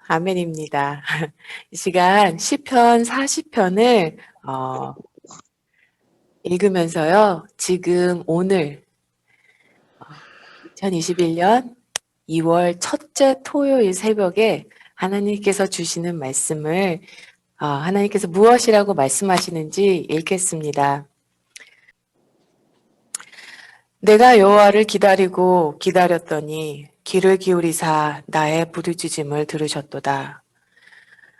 아멘입니다. 이 시간 시편 40편을 읽으면서요. 지금 오늘 2021년 2월 첫째 토요일 새벽에 하나님께서 주시는 말씀을 하나님께서 무엇이라고 말씀하시는지 읽겠습니다. 내가 여호와를 기다리고 기다렸더니 귀를 기울이사 나의 부르짖음을 들으셨도다.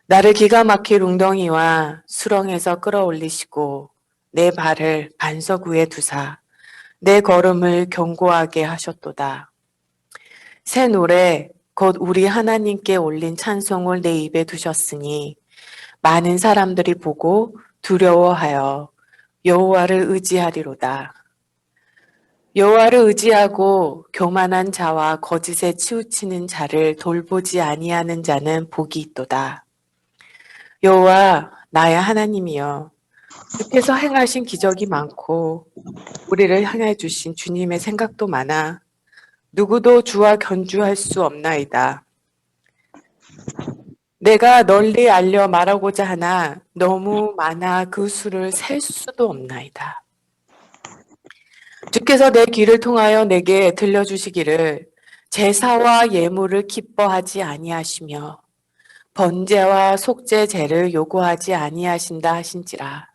나를 기가 막힐 웅덩이와 수렁에서 끌어올리시고 내 발을 반석 위에 두사 내 걸음을 견고하게 하셨도다. 새 노래 곧 우리 하나님께 올린 찬송을 내 입에 두셨으니 많은 사람들이 보고 두려워하여 여호와를 의지하리로다. 여호와를 의지하고 교만한 자와 거짓에 치우치는 자를 돌보지 아니하는 자는 복이 있도다. 여호와 나의 하나님이여, 주께서 행하신 기적이 많고 우리를 향해 주신 주님의 생각도 많아 누구도 주와 견주할 수 없나이다. 내가 널리 알려 말하고자 하나 너무 많아 그 수를 셀 수도 없나이다. 주께서 내 귀를 통하여 내게 들려주시기를 제사와 예물을 기뻐하지 아니하시며 번제와 속죄제를 요구하지 아니하신다 하신지라.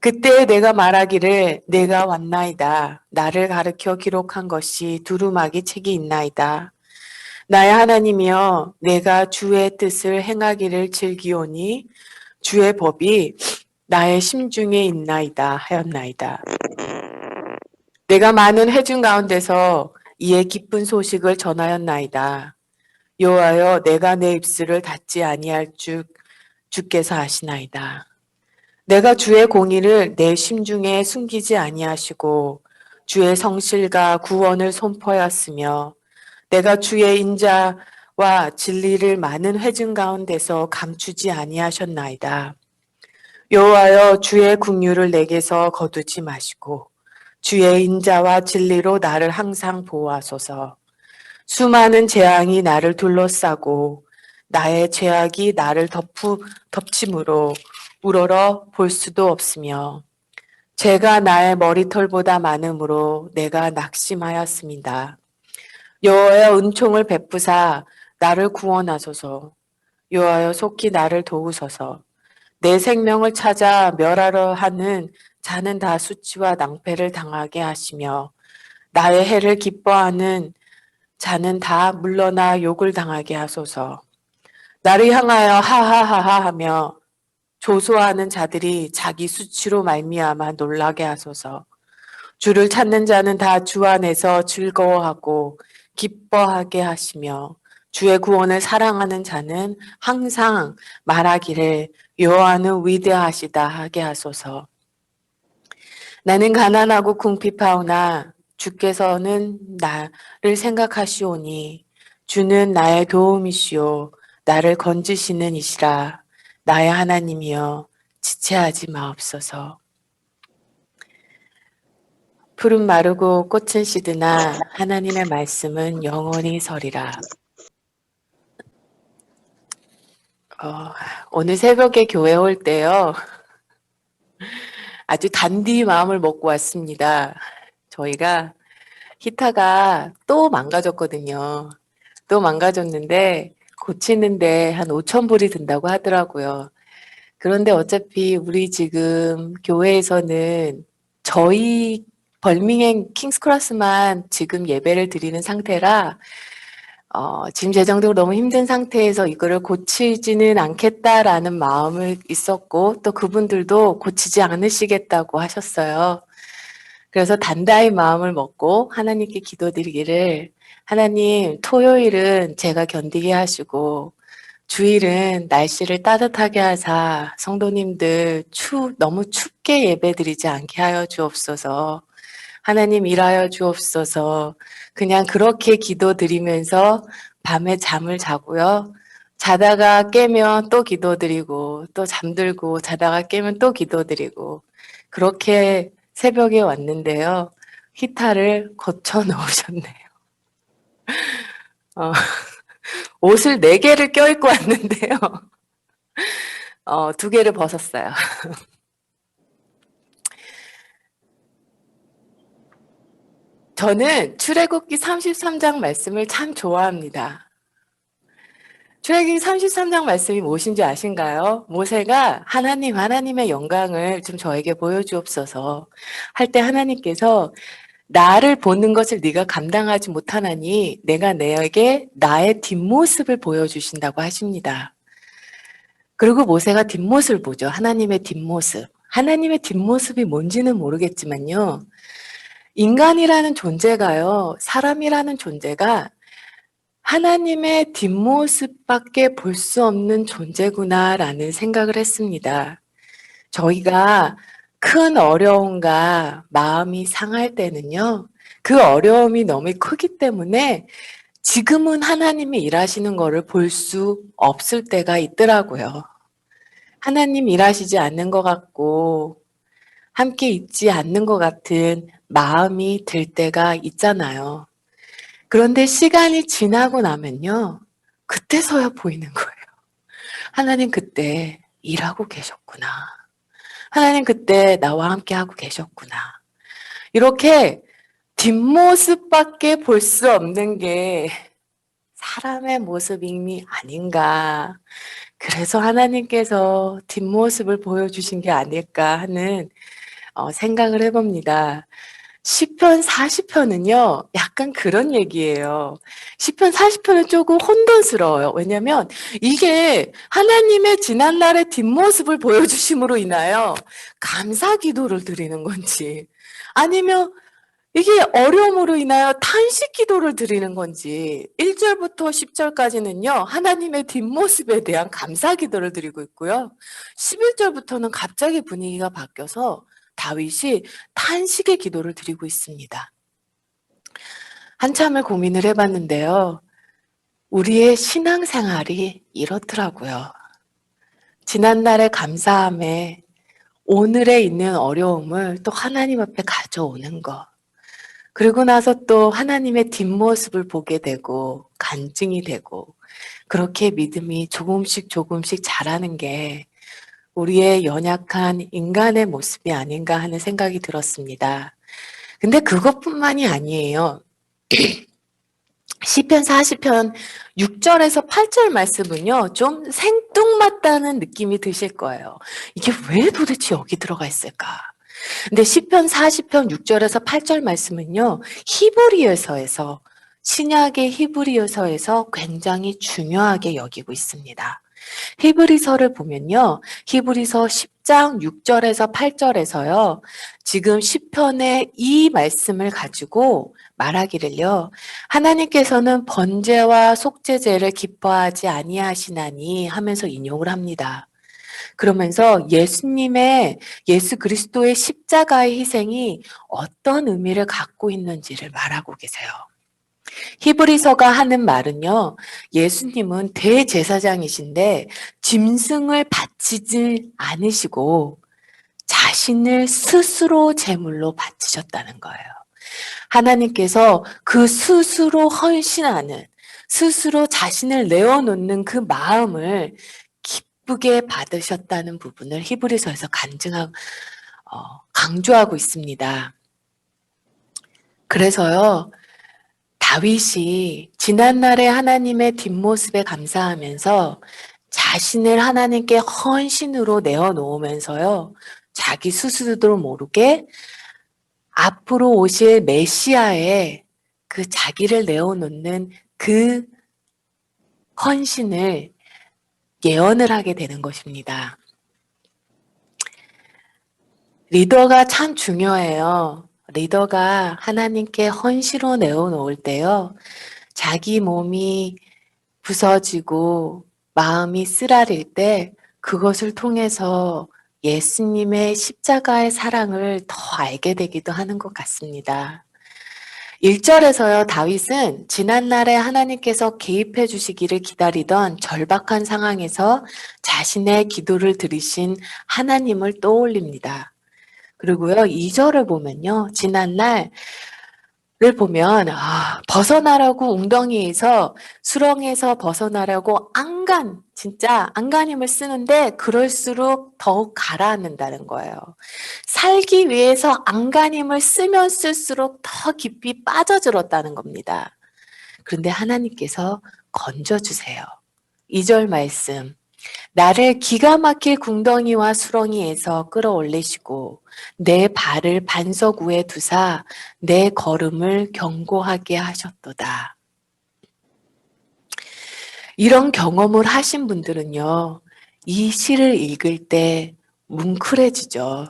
그때 내가 말하기를 내가 왔나이다. 나를 가르쳐 기록한 것이 두루마기 책이 있나이다. 나의 하나님이여, 내가 주의 뜻을 행하기를 즐기오니 주의 법이 나의 심중에 있나이다 하였나이다. 내가 많은 회중 가운데서 이에 기쁜 소식을 전하였나이다. 여호와여, 내가 내 입술을 닫지 아니할 주께서 아시나이다. 내가 주의 공의를 내 심중에 숨기지 아니하시고 주의 성실과 구원을 선포하였으며 내가 주의 인자와 진리를 많은 회중 가운데서 감추지 아니하셨나이다. 여호와여, 주의 긍휼을 내게서 거두지 마시고 주의 인자와 진리로 나를 항상 보호하소서. 수많은 재앙이 나를 둘러싸고 나의 죄악이 나를 덮침으로 우러러 볼 수도 없으며 죄가 나의 머리털보다 많으므로 내가 낙심하였습니다. 여호와여, 은총을 베푸사 나를 구원하소서. 여호와여, 속히 나를 도우소서. 내 생명을 찾아 멸하려 하는 자는 다 수치와 낭패를 당하게 하시며 나의 해를 기뻐하는 자는 다 물러나 욕을 당하게 하소서. 나를 향하여 하하하하 하며 조소하는 자들이 자기 수치로 말미암아 놀라게 하소서. 주를 찾는 자는 다 주 안에서 즐거워하고 기뻐하게 하시며 주의 구원을 사랑하는 자는 항상 말하기를 여호와는 위대하시다 하게 하소서. 나는 가난하고 궁핍하오나 주께서는 나를 생각하시오니 주는 나의 도움이시오 나를 건지시는 이시라. 나의 하나님이여, 지체하지 마옵소서. 푸른 마르고 꽃은 시드나 하나님의 말씀은 영원히 서리라. 오늘 새벽에 교회 올 때요, 아주 단디 마음을 먹고 왔습니다. 저희가 히타가 또 망가졌거든요. 또 망가졌는데 고치는데 한 5,000불이 든다고 하더라고요. 그런데 어차피 우리 지금 교회에서는 저희 벌밍햄 킹스크로스만 지금 예배를 드리는 상태라 지금 재정적으로 너무 힘든 상태에서 이거를 고치지는 않겠다라는 마음을 있었고 또 그분들도 고치지 않으시겠다고 하셨어요. 그래서 단단히 마음을 먹고 하나님께 기도드리기를 하나님, 토요일은 제가 견디게 하시고 주일은 날씨를 따뜻하게 하사 성도님들 너무 춥게 예배드리지 않게 하여 주옵소서. 하나님 일하여 주옵소서. 그냥 그렇게 기도드리면서 밤에 잠을 자고요. 자다가 깨면 또 기도드리고 또 잠들고 자다가 깨면 또 기도드리고 그렇게 새벽에 왔는데요. 히타를 고쳐 넣으셨네요. 어, 옷을 4개를 껴입고 왔는데요. 2개를 벗었어요. 저는 출애굽기 33장 말씀을 참 좋아합니다. 출애굽기 33장 말씀이 무엇인지 아신가요? 모세가 하나님의 영광을 좀 저에게 보여주옵소서 할 때 하나님께서 나를 보는 것을 네가 감당하지 못하나니 내가 너에게 나의 뒷모습을 보여주신다고 하십니다. 그리고 모세가 뒷모습을 보죠. 하나님의 뒷모습. 하나님의 뒷모습이 뭔지는 모르겠지만요. 인간이라는 존재가요. 사람이라는 존재가 하나님의 뒷모습밖에 볼 수 없는 존재구나라는 생각을 했습니다. 저희가 큰 어려움과 마음이 상할 때는요. 그 어려움이 너무 크기 때문에 지금은 하나님이 일하시는 거를 볼 수 없을 때가 있더라고요. 하나님 일하시지 않는 것 같고 함께 있지 않는 것 같은 마음이 들 때가 있잖아요. 그런데 시간이 지나고 나면요. 그때서야 보이는 거예요. 하나님 그때 일하고 계셨구나. 하나님 그때 나와 함께 하고 계셨구나. 이렇게 뒷모습밖에 볼 수 없는 게 사람의 모습이 아닌가. 그래서 하나님께서 뒷모습을 보여주신 게 아닐까 하는 생각을 해봅니다. 시편 40편은요, 약간 그런 얘기예요. 시편 40편은 조금 혼돈스러워요. 왜냐면 이게 하나님의 지난날의 뒷모습을 보여주심으로 인하여 감사 기도를 드리는 건지, 아니면 이게 어려움으로 인하여 탄식 기도를 드리는 건지, 1절부터 10절까지는요, 하나님의 뒷모습에 대한 감사 기도를 드리고 있고요. 11절부터는 갑자기 분위기가 바뀌어서 다윗이 탄식의 기도를 드리고 있습니다. 한참을 고민을 해봤는데요. 우리의 신앙생활이 이렇더라고요. 지난날의 감사함에 오늘에 있는 어려움을 또 하나님 앞에 가져오는 것. 그리고 나서 또 하나님의 뒷모습을 보게 되고 간증이 되고 그렇게 믿음이 조금씩 자라는 게 우리의 연약한 인간의 모습이 아닌가 하는 생각이 들었습니다. 근데 그것뿐만이 아니에요. 시편 40편 6절에서 8절 말씀은요. 좀 생뚱맞다는 느낌이 드실 거예요. 이게 왜 도대체 여기 들어가 있을까? 근데 시편 40편 6절에서 8절 말씀은요. 히브리어서에서 신약의 히브리어서에서 굉장히 중요하게 여기고 있습니다. 히브리서를 보면요. 히브리서 10장 6절에서 8절에서요. 지금 시편의 이 말씀을 가지고 말하기를요. 하나님께서는 번제와 속죄제를 기뻐하지 아니하시나니 하면서 인용을 합니다. 그러면서 예수 그리스도의 십자가의 희생이 어떤 의미를 갖고 있는지를 말하고 계세요. 히브리서가 하는 말은요, 예수님은 대제사장이신데 짐승을 바치지 않으시고 자신을 스스로 제물로 바치셨다는 거예요. 하나님께서 그 스스로 헌신하는, 스스로 자신을 내어놓는 그 마음을 기쁘게 받으셨다는 부분을 히브리서에서 강조하고 있습니다. 그래서요, 다윗이 지난날에 하나님의 뒷모습에 감사하면서 자신을 하나님께 헌신으로 내어놓으면서요, 자기 스스로도 모르게 앞으로 오실 메시아의 그 자기를 내어놓는 그 헌신을 예언을 하게 되는 것입니다. 리더가 참 중요해요. 리더가 하나님께 헌신으로 내어놓을 때요. 자기 몸이 부서지고 마음이 쓰라릴 때 그것을 통해서 예수님의 십자가의 사랑을 더 알게 되기도 하는 것 같습니다. 1절에서요, 다윗은 지난날에 하나님께서 개입해 주시기를 기다리던 절박한 상황에서 자신의 기도를 들으신 하나님을 떠올립니다. 그리고요, 2절을 보면요, 지난날 를 보면 벗어나라고 웅덩이에서 수렁에서 벗어나라고 진짜 안간힘을 쓰는데 그럴수록 더욱 가라앉는다는 거예요. 살기 위해서 안간힘을 쓰면 쓸수록 더 깊이 빠져들었다는 겁니다. 그런데 하나님께서 건져주세요. 2절 말씀. 나를 기가 막힐 궁덩이와 수렁이에서 끌어올리시고 내 발을 반석 위에 두사 내 걸음을 견고하게 하셨도다. 이런 경험을 하신 분들은요, 이 시를 읽을 때 뭉클해지죠.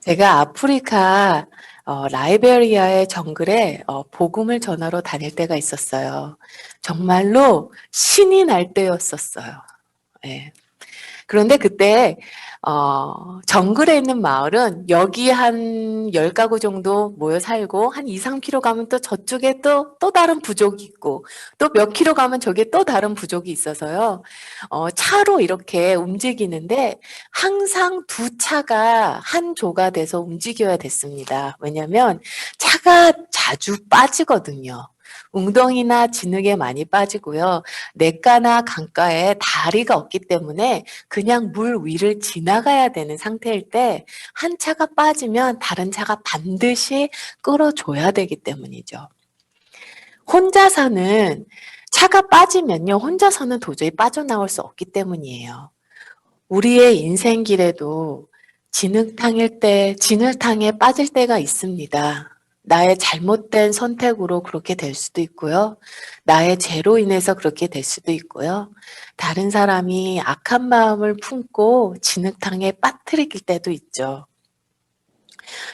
제가 아프리카 라이베리아의 정글에 복음을 전하러 다닐 때가 있었어요. 정말로 신이 날 때였었어요. 예. 그런데 그때 정글에 있는 마을은 여기 한 10가구 정도 모여 살고 한 2-3km 가면 또 저쪽에 또 다른 부족이 있고 또 몇 킬로 가면 저기에 또 다른 부족이 있어서요. 차로 이렇게 움직이는데 항상 두 차가 한 조가 돼서 움직여야 됐습니다. 왜냐하면 차가 자주 빠지거든요. 웅덩이나 진흙에 많이 빠지고요. 냇가나 강가에 다리가 없기 때문에 그냥 물 위를 지나가야 되는 상태일 때 한 차가 빠지면 다른 차가 반드시 끌어줘야 되기 때문이죠. 혼자서는 차가 빠지면요. 혼자서는 도저히 빠져나올 수 없기 때문이에요. 우리의 인생길에도 진흙탕에 빠질 때가 있습니다. 나의 잘못된 선택으로 그렇게 될 수도 있고요. 나의 죄로 인해서 그렇게 될 수도 있고요. 다른 사람이 악한 마음을 품고 진흙탕에 빠뜨릴 때도 있죠.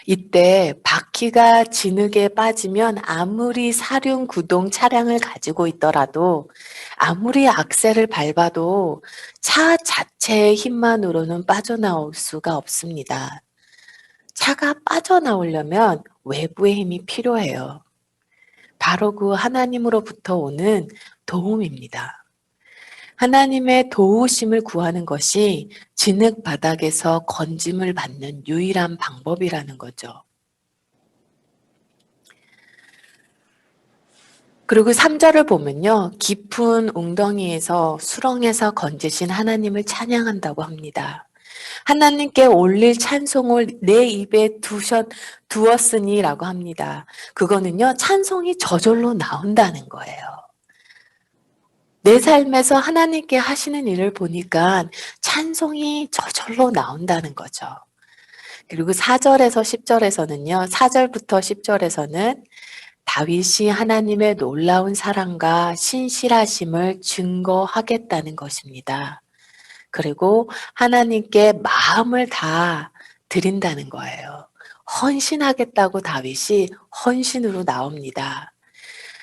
이때 바퀴가 진흙에 빠지면 아무리 사륜 구동 차량을 가지고 있더라도 아무리 악셀을 밟아도 차 자체의 힘만으로는 빠져나올 수가 없습니다. 차가 빠져나오려면 외부의 힘이 필요해요. 바로 그 하나님으로부터 오는 도움입니다. 하나님의 도우심을 구하는 것이 진흙 바닥에서 건짐을 받는 유일한 방법이라는 거죠. 그리고 3절을 보면요. 깊은 웅덩이에서 수렁에서 건지신 하나님을 찬양한다고 합니다. 하나님께 올릴 찬송을 내 입에 두었으니라고 합니다. 그거는요. 찬송이 저절로 나온다는 거예요. 내 삶에서 하나님께 하시는 일을 보니까 찬송이 저절로 나온다는 거죠. 그리고 4절에서 10절에서는요. 4절부터 10절에서는 다윗이 하나님의 놀라운 사랑과 신실하심을 증거하겠다는 것입니다. 그리고 하나님께 마음을 다 드린다는 거예요. 헌신하겠다고 다윗이 헌신으로 나옵니다.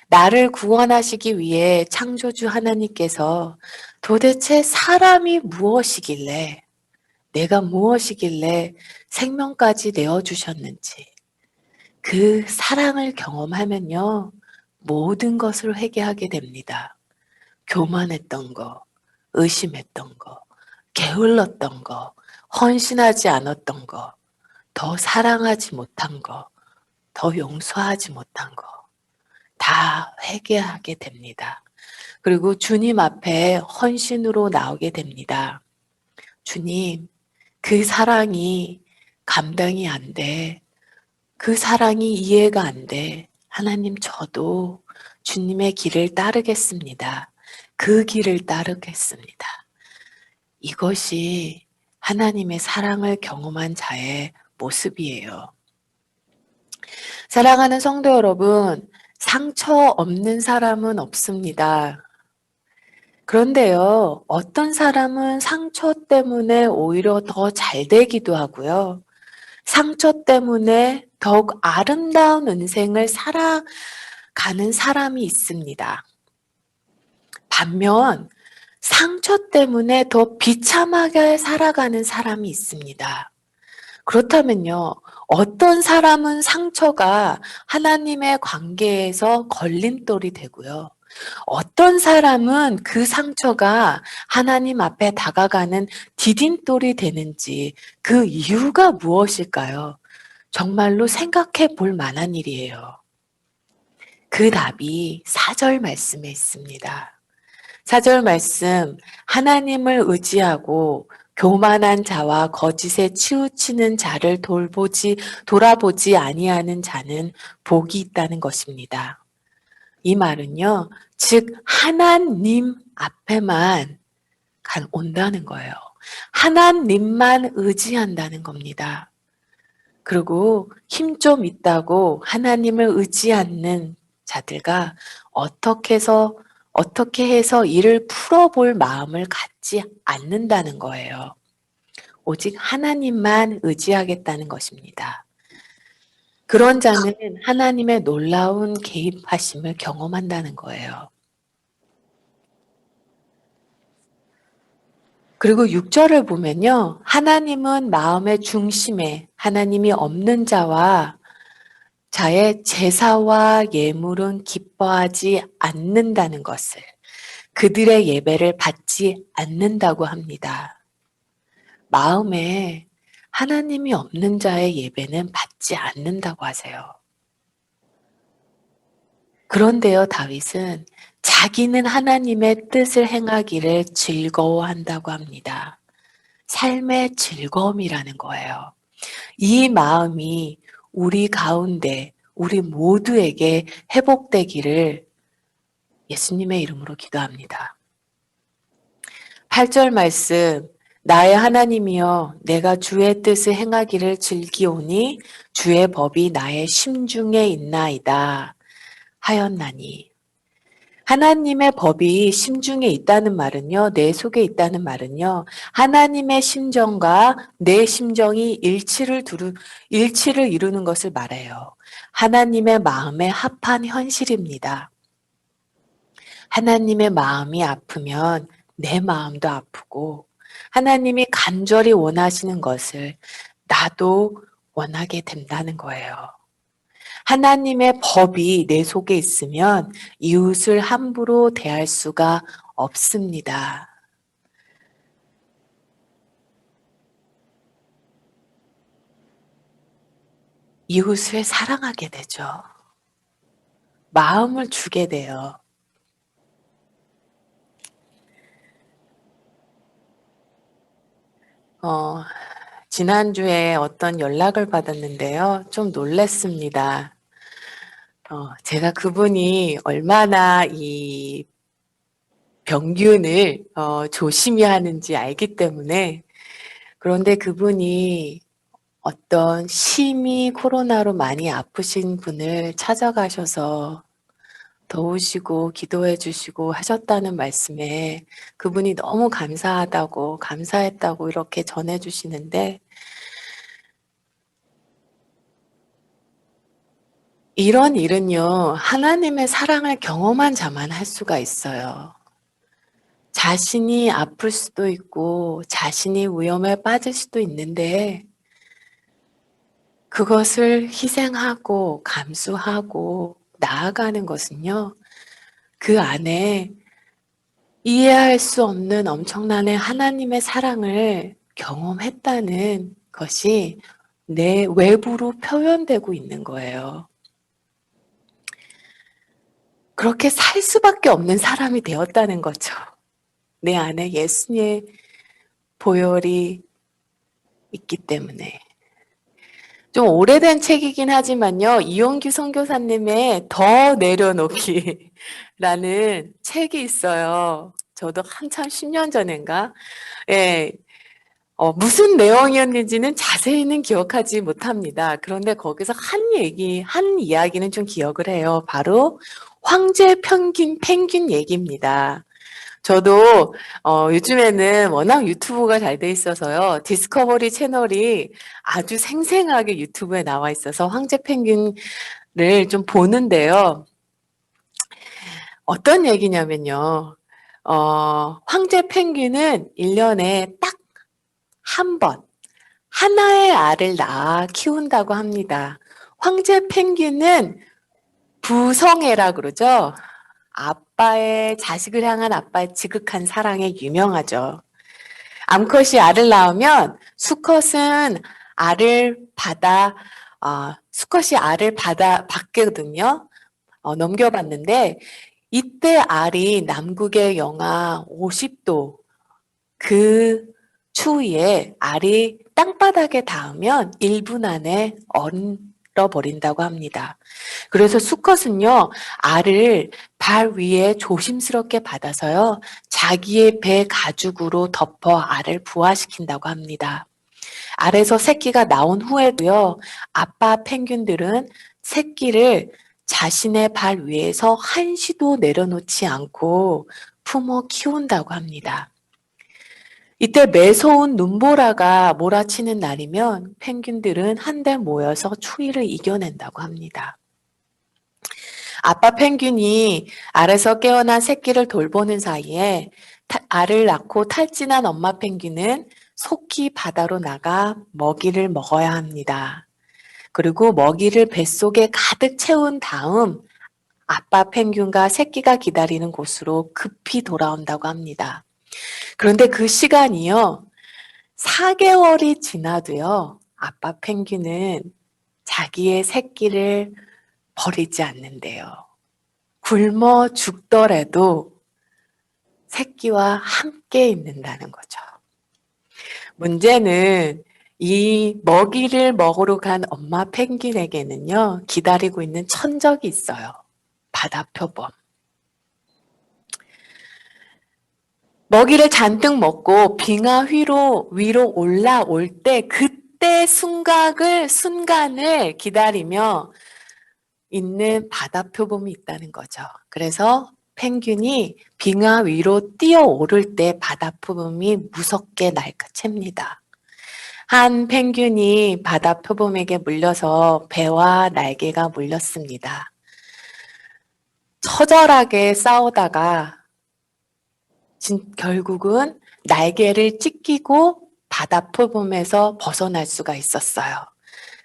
나를 구원하시기 위해 창조주 하나님께서 도대체 사람이 무엇이길래, 내가 무엇이길래 생명까지 내어주셨는지, 그 사랑을 경험하면요, 모든 것을 회개하게 됩니다. 교만했던 거, 의심했던 거, 게을렀던 거, 헌신하지 않았던 거, 더 사랑하지 못한 거, 더 용서하지 못한 거, 다 회개하게 됩니다. 그리고 주님 앞에 헌신으로 나오게 됩니다. 주님, 그 사랑이 감당이 안 돼. 그 사랑이 이해가 안 돼. 하나님, 저도 주님의 길을 따르겠습니다. 그 길을 따르겠습니다. 이것이 하나님의 사랑을 경험한 자의 모습이에요. 사랑하는 성도 여러분, 상처 없는 사람은 없습니다. 그런데요, 어떤 사람은 상처 때문에 오히려 더 잘 되기도 하고요. 상처 때문에 더욱 아름다운 인생을 살아가는 사람이 있습니다. 반면 상처 때문에 더 비참하게 살아가는 사람이 있습니다. 그렇다면요, 어떤 사람은 상처가 하나님의 관계에서 걸림돌이 되고요. 어떤 사람은 그 상처가 하나님 앞에 다가가는 디딤돌이 되는지 그 이유가 무엇일까요? 정말로 생각해 볼 만한 일이에요. 그 답이 4절 말씀에 있습니다. 4절 말씀, 하나님을 의지하고 교만한 자와 거짓에 치우치는 자를 돌아보지 아니하는 자는 복이 있다는 것입니다. 이 말은요, 즉, 하나님 앞에만 온다는 거예요. 하나님만 의지한다는 겁니다. 그리고 힘 좀 있다고 하나님을 의지 않는 자들과 어떻게 해서 일을 풀어볼 마음을 갖지 않는다는 거예요. 오직 하나님만 의지하겠다는 것입니다. 그런 자는 하나님의 놀라운 개입하심을 경험한다는 거예요. 그리고 6절을 보면요. 하나님은 마음의 중심에 하나님이 없는 자의 제사와 예물은 기뻐하지 않는다는 것을, 그들의 예배를 받지 않는다고 합니다. 마음에 하나님이 없는 자의 예배는 받지 않는다고 하세요. 그런데요, 다윗은 자기는 하나님의 뜻을 행하기를 즐거워한다고 합니다. 삶의 즐거움이라는 거예요. 이 마음이 우리 가운데, 우리 모두에게 회복되기를 예수님의 이름으로 기도합니다. 8절 말씀, 나의 하나님이여 내가 주의 뜻을 행하기를 즐기오니 주의 법이 나의 심중에 있나이다 하였나니. 하나님의 법이 심중에 있다는 말은요, 내 속에 있다는 말은요, 하나님의 심정과 내 심정이 일치를 이루는 것을 말해요. 하나님의 마음에 합한 현실입니다. 하나님의 마음이 아프면 내 마음도 아프고, 하나님이 간절히 원하시는 것을 나도 원하게 된다는 거예요. 하나님의 법이 내 속에 있으면 이웃을 함부로 대할 수가 없습니다. 이웃을 사랑하게 되죠. 마음을 주게 돼요. 지난주에 어떤 연락을 받았는데요. 좀 놀랐습니다. 제가 그분이 얼마나 이 병균을 조심히 하는지 알기 때문에, 그런데 그분이 어떤 심히 코로나로 많이 아프신 분을 찾아가셔서 도우시고 기도해 주시고 하셨다는 말씀에 그분이 너무 감사했다고 이렇게 전해 주시는데, 이런 일은요, 하나님의 사랑을 경험한 자만 할 수가 있어요. 자신이 아플 수도 있고, 자신이 위험에 빠질 수도 있는데, 그것을 희생하고, 감수하고, 나아가는 것은요, 그 안에 이해할 수 없는 엄청난 하나님의 사랑을 경험했다는 것이 내 외부로 표현되고 있는 거예요. 그렇게 살 수밖에 없는 사람이 되었다는 거죠. 내 안에 예수님의 보혈이 있기 때문에. 좀 오래된 책이긴 하지만요. 이용규 선교사님의 더 내려놓기라는 책이 있어요. 저도 한참 10년 전인가? 예. 무슨 내용이었는지는 자세히는 기억하지 못합니다. 그런데 거기서 한 이야기는 좀 기억을 해요. 바로 황제 펭귄 얘기입니다. 저도 요즘에는 워낙 유튜브가 잘 돼 있어서요. 디스커버리 채널이 아주 생생하게 유튜브에 나와 있어서 황제 펭귄을 좀 보는데요. 어떤 얘기냐면요. 황제 펭귄은 1년에 딱 한 번, 하나의 알을 낳아 키운다고 합니다. 황제 펭귄은 부성애라 그러죠. 자식을 향한 아빠의 지극한 사랑에 유명하죠. 암컷이 알을 낳으면 수컷이 알을 받거든요. 넘겨봤는데 이때 알이 남극의 영하 50도 그 추위에 알이 땅바닥에 닿으면 1분 안에 얼어버린다고 합니다. 그래서 수컷은요, 알을 발 위에 조심스럽게 받아서요, 자기의 배 가죽으로 덮어 알을 부화시킨다고 합니다. 알에서 새끼가 나온 후에도요, 아빠 펭귄들은 새끼를 자신의 발 위에서 한시도 내려놓지 않고 품어 키운다고 합니다. 이때 매서운 눈보라가 몰아치는 날이면 펭귄들은 한데 모여서 추위를 이겨낸다고 합니다. 아빠 펭귄이 알에서 깨어난 새끼를 돌보는 사이에 알을 낳고 탈진한 엄마 펭귄은 속히 바다로 나가 먹이를 먹어야 합니다. 그리고 먹이를 뱃속에 가득 채운 다음 아빠 펭귄과 새끼가 기다리는 곳으로 급히 돌아온다고 합니다. 그런데 그 시간이요, 4개월이 지나도요, 아빠 펭귄은 자기의 새끼를 버리지 않는데요. 굶어 죽더라도 새끼와 함께 있는다는 거죠. 문제는 이 먹이를 먹으러 간 엄마 펭귄에게는요, 기다리고 있는 천적이 있어요. 바다표범. 먹이를 잔뜩 먹고 빙하 위로 올라올 때 그때 순간을 기다리며 있는 바다표범이 있다는 거죠. 그래서 펭귄이 빙하 위로 뛰어오를 때 바다표범이 무섭게 날카챕니다. 한 펭귄이 바다표범에게 물려서 배와 날개가 물렸습니다. 처절하게 싸우다가 결국은 날개를 찢기고 바다표범에서 벗어날 수가 있었어요.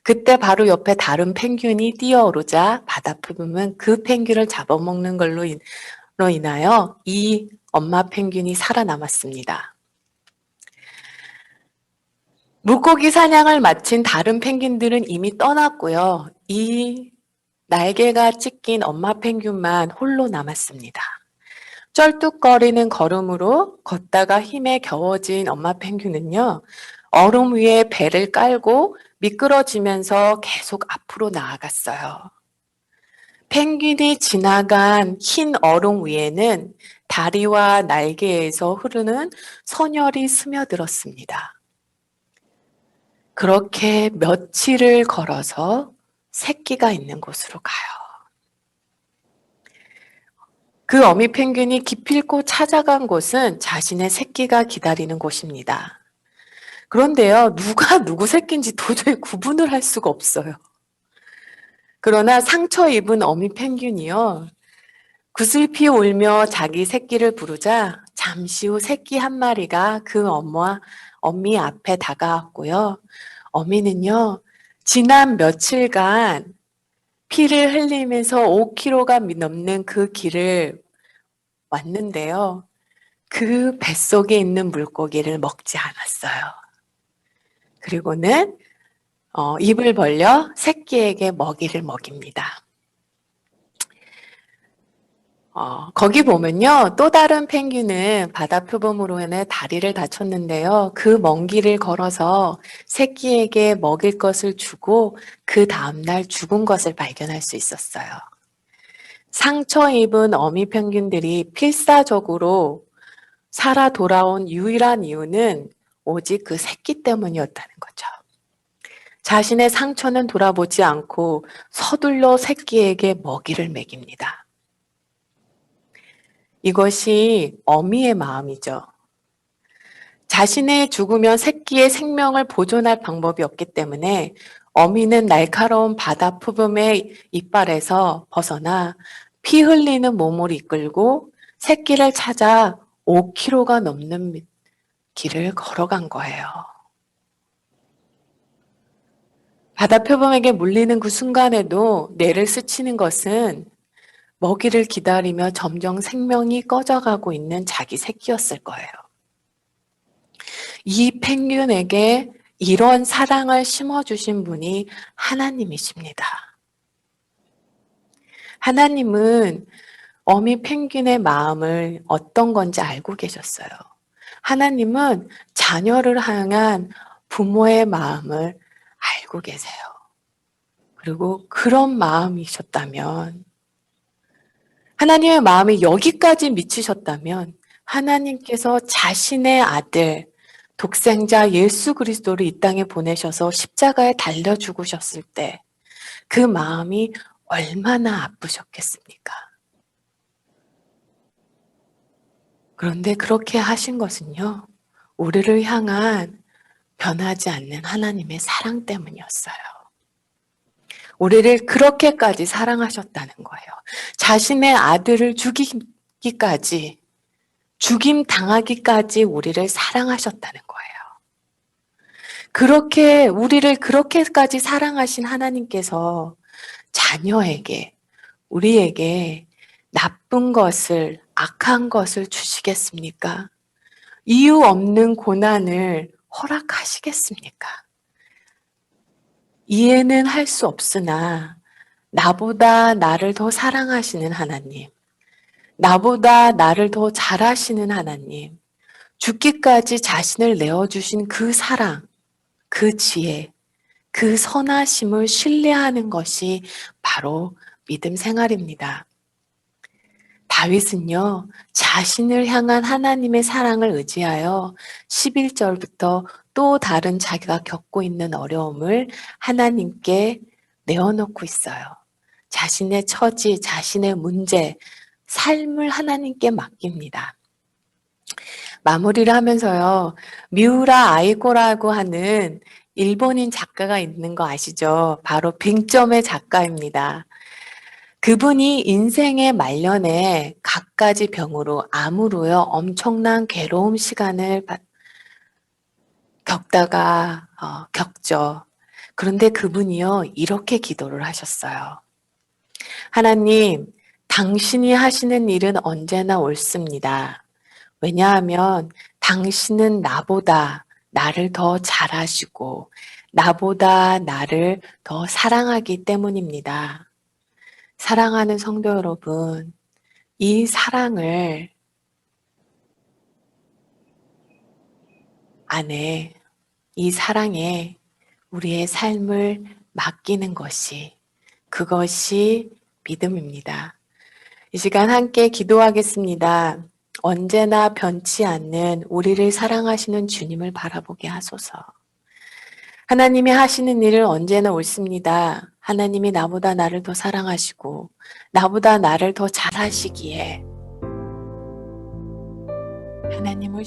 그때 바로 옆에 다른 펭귄이 뛰어오르자 바다표범은 그 펭귄을 잡아먹는 걸로 인하여 이 엄마 펭귄이 살아남았습니다. 물고기 사냥을 마친 다른 펭귄들은 이미 떠났고요. 이 날개가 찢긴 엄마 펭귄만 홀로 남았습니다. 쩔뚝거리는 걸음으로 걷다가 힘에 겨워진 엄마 펭귄은요, 얼음 위에 배를 깔고 미끄러지면서 계속 앞으로 나아갔어요. 펭귄이 지나간 흰 얼음 위에는 다리와 날개에서 흐르는 선혈이 스며들었습니다. 그렇게 며칠을 걸어서 새끼가 있는 곳으로 가요. 그 어미 펭귄이 기필코 찾아간 곳은 자신의 새끼가 기다리는 곳입니다. 그런데요, 누가 누구 새끼인지 도저히 구분을 할 수가 없어요. 그러나 상처 입은 어미 펭귄이요, 구슬피 울며 자기 새끼를 부르자 잠시 후 새끼 한 마리가 그 어미 앞에 다가왔고요. 어미는요, 지난 며칠간 피를 흘리면서 5km가 넘는 그 길을 왔는데요. 그 뱃속에 있는 물고기를 먹지 않았어요. 그리고는 입을 벌려 새끼에게 먹이를 먹입니다. 거기 보면요, 또 다른 펭귄은 바다 표범으로 인해 다리를 다쳤는데요. 그 먼 길을 걸어서 새끼에게 먹일 것을 주고 그 다음날 죽은 것을 발견할 수 있었어요. 상처 입은 어미 펭귄들이 필사적으로 살아 돌아온 유일한 이유는 오직 그 새끼 때문이었다는 거죠. 자신의 상처는 돌아보지 않고 서둘러 새끼에게 먹이를 먹입니다. 이것이 어미의 마음이죠. 자신의 죽으면 새끼의 생명을 보존할 방법이 없기 때문에 어미는 날카로운 바다 표범의 이빨에서 벗어나 피 흘리는 몸을 이끌고 새끼를 찾아 5km가 넘는 길을 걸어간 거예요. 바다 표범에게 물리는 그 순간에도 뇌를 스치는 것은 먹이를 기다리며 점점 생명이 꺼져가고 있는 자기 새끼였을 거예요. 이 펭귄에게 이런 사랑을 심어주신 분이 하나님이십니다. 하나님은 어미 펭귄의 마음을 어떤 건지 알고 계셨어요. 하나님은 자녀를 향한 부모의 마음을 알고 계세요. 그리고 그런 마음이셨다면, 하나님의 마음이 여기까지 미치셨다면, 하나님께서 자신의 아들, 독생자 예수 그리스도를 이 땅에 보내셔서 십자가에 달려 죽으셨을 때, 그 마음이 얼마나 아프셨겠습니까? 그런데 그렇게 하신 것은요, 우리를 향한 변하지 않는 하나님의 사랑 때문이었어요. 우리를 그렇게까지 사랑하셨다는 거예요. 자신의 아들을 죽이기까지, 죽임 당하기까지 우리를 사랑하셨다는 거예요. 우리를 그렇게까지 사랑하신 하나님께서 자녀에게, 우리에게 나쁜 것을, 악한 것을 주시겠습니까? 이유 없는 고난을 허락하시겠습니까? 이해는 할 수 없으나 나보다 나를 더 사랑하시는 하나님, 나보다 나를 더 잘하시는 하나님, 죽기까지 자신을 내어주신 그 사랑, 그 지혜, 그 선하심을 신뢰하는 것이 바로 믿음 생활입니다. 다윗은요, 자신을 향한 하나님의 사랑을 의지하여 11절부터 또 다른 자기가 겪고 있는 어려움을 하나님께 내어놓고 있어요. 자신의 처지, 자신의 문제, 삶을 하나님께 맡깁니다. 마무리를 하면서요, 미우라 아이코라고 하는 일본인 작가가 있는 거 아시죠? 바로 빙점의 작가입니다. 그분이 인생의 말년에 갖가지 병으로, 암으로요, 엄청난 괴로움 시간을 겪죠. 그런데 그분이요, 이렇게 기도를 하셨어요. 하나님, 당신이 하시는 일은 언제나 옳습니다. 왜냐하면 당신은 나보다 나를 더 잘하시고, 나보다 나를 더 사랑하기 때문입니다. 사랑하는 성도 여러분, 이 사랑을 안에, 이 사랑에 우리의 삶을 맡기는 그것이 믿음입니다. 이 시간 함께 기도하겠습니다. 언제나 변치 않는 우리를 사랑하시는 주님을 바라보게 하소서. 하나님이 하시는 일을 언제나 옳습니다. 하나님이 나보다 나를 더 사랑하시고 나보다 나를 더 잘하시기에 하나님을